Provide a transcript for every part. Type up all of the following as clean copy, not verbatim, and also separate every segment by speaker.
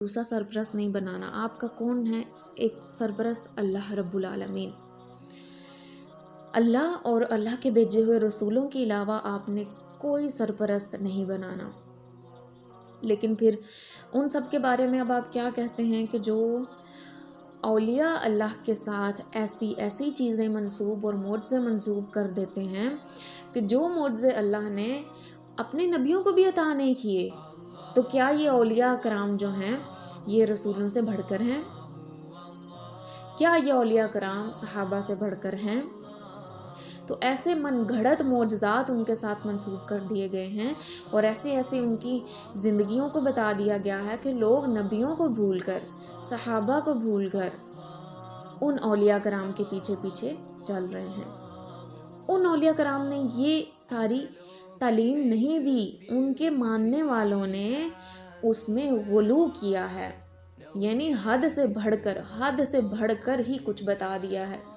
Speaker 1: दूसरा सरपरस्त नहीं बनाना। आपका कौन है एक सरपरस्त? अल्लाह रब्बुल आलमीन। अल्लाह और अल्लाह के भेजे हुए रसूलों के अलावा आपने कोई सरपरस्त नहीं बनाना। लेकिन फिर उन सब के बारे में अब आप क्या कहते हैं कि जो औलिया अल्लाह के साथ ऐसी ऐसी चीज़ें मंसूब और मोज़े मंसूब कर देते हैं कि जो मोज़े अल्लाह ने अपने नबियों को भी अता नहीं किए, तो क्या ये औलिया कराम जो हैं ये रसूलों से बढ़कर हैं? क्या ये औलिया कराम सहाबा से बढ़कर हैं? तो ऐसे मनगढ़ंत मोजज़ात उनके साथ मंसूब कर दिए गए हैं और ऐसे ऐसे उनकी ज़िंदगियों को बता दिया गया है कि लोग नबियों को भूलकर, सहाबा को भूलकर उन औलिया कराम के पीछे पीछे चल रहे हैं। उन औलिया कराम ने ये सारी तालीम नहीं दी, उनके मानने वालों ने उसमें गुलू किया है, यानी हद से बढ़कर ही कुछ बता दिया है।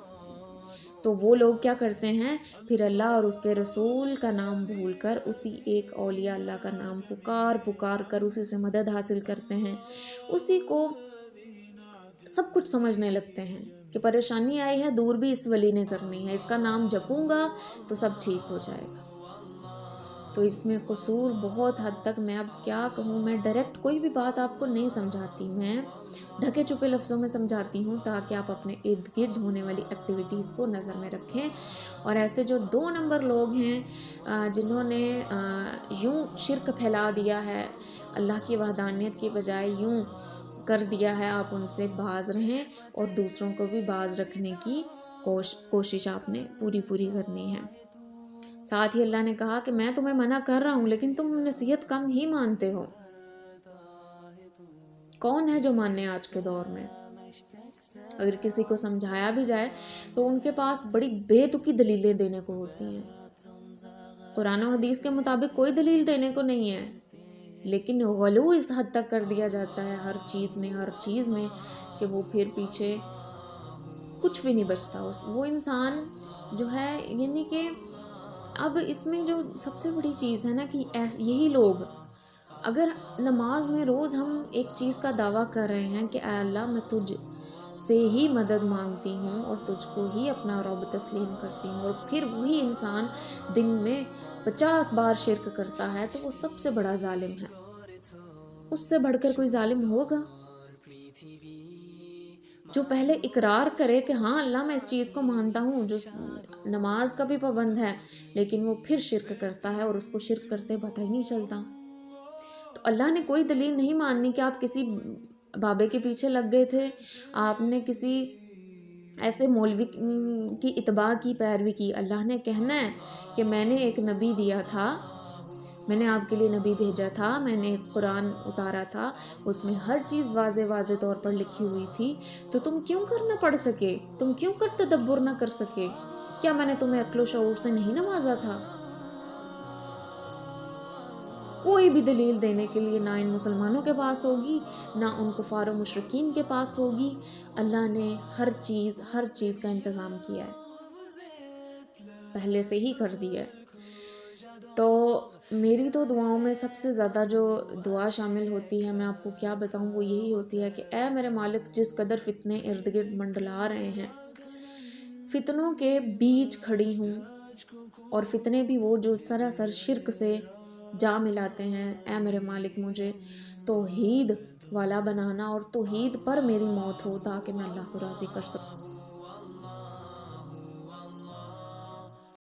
Speaker 1: तो वो लोग क्या करते हैं, फिर अल्लाह और उसके रसूल का नाम भूलकर उसी एक औलिया अल्लाह का नाम पुकार कर उसी से मदद हासिल करते हैं, उसी को सब कुछ समझने लगते हैं कि परेशानी आई है दूर भी इस वली ने करनी है, इसका नाम जपूंगा तो सब ठीक हो जाएगा। तो इसमें कसूर बहुत हद तक, मैं अब क्या कहूँ, मैं डायरेक्ट कोई भी बात आपको नहीं समझाती, मैं ढके छुपे लफ्ज़ों में समझाती हूँ ताकि आप अपने इर्द गिर्द होने वाली एक्टिविटीज़ को नज़र में रखें। और ऐसे जो 2 नंबर लोग हैं जिन्होंने यूँ शिरक फैला दिया है, अल्लाह की वहदानियत की बजाय यूँ कर दिया है, आप उनसे बाज रहें और दूसरों को भी बाज रखने की कोशिश आपने पूरी करनी है। साथ ही अल्लाह ने कहा कि मैं तुम्हें मना कर रहा हूँ लेकिन तुम नसीहत कम ही मानते हो। कौन है जो माने आज के दौर में? अगर किसी को समझाया भी जाए तो उनके पास बड़ी बेतुकी दलीलें देने को होती हैं। कुरान और हदीस के मुताबिक कोई दलील देने को नहीं है, लेकिन गलू इस हद तक कर दिया जाता है हर चीज़ में कि वो फिर पीछे कुछ भी नहीं बचता। वो इंसान जो है, यानी कि अब इसमें जो सबसे बड़ी चीज़ है ना कि यही लोग, अगर नमाज में रोज़ हम एक चीज़ का दावा कर रहे हैं कि अल्लाह मैं तुझ से ही मदद मांगती हूँ और तुझको ही अपना रब तस्लीम करती हूँ, और फिर वही इंसान दिन में 50 बार शिर्क करता है, तो वो सबसे बड़ा जालिम है। उससे बढ़कर कोई जालिम होगा जो पहले इकरार करे कि हाँ अल्लाह मैं इस चीज़ को मानता हूँ, जो नमाज का भी पाबंद है, लेकिन वो फिर शिर्क करता है और उसको शिर्क करते पता ही नहीं चलता। तो अल्लाह ने कोई दलील नहीं माननी कि आप किसी बाबे के पीछे लग गए थे, आपने किसी ऐसे मौलवी की इत्बा की, पैरवी की। अल्लाह ने कहना है कि मैंने एक नबी दिया था, मैंने आपके लिए नबी भेजा था, मैंने एक कुरान उतारा था, उसमें हर चीज़ वाज़े तौर पर लिखी हुई थी, तो तुम क्यों कर ना पढ़ सके, तुम क्यों कर तदब्बुर ना कर सके? क्या मैंने तुम्हें अक्ल शऊर से नहीं नवाजा था? कोई भी दलील देने के लिए ना इन मुसलमानों के पास होगी, ना उन कुफार और मुशरिकीन के पास होगी। अल्लाह ने हर चीज़ का इंतज़ाम किया है, पहले से ही कर दिया है। तो मेरी तो दुआओं में सबसे ज़्यादा जो दुआ शामिल होती है, मैं आपको क्या बताऊँ, वो यही होती है कि ऐ मेरे मालिक, जिस कदर फितने इर्द गिर्द मंडला रहे हैं, फितनों के बीच खड़ी हूँ, और फितने भी वो जो सरासर शिर्क से जा मिलाते हैं। ऐ मेरे मालिक, मुझे तौहीद वाला बनाना और तौहीद पर मेरी मौत हो ताकि मैं अल्लाह को राज़ी कर सकूँ।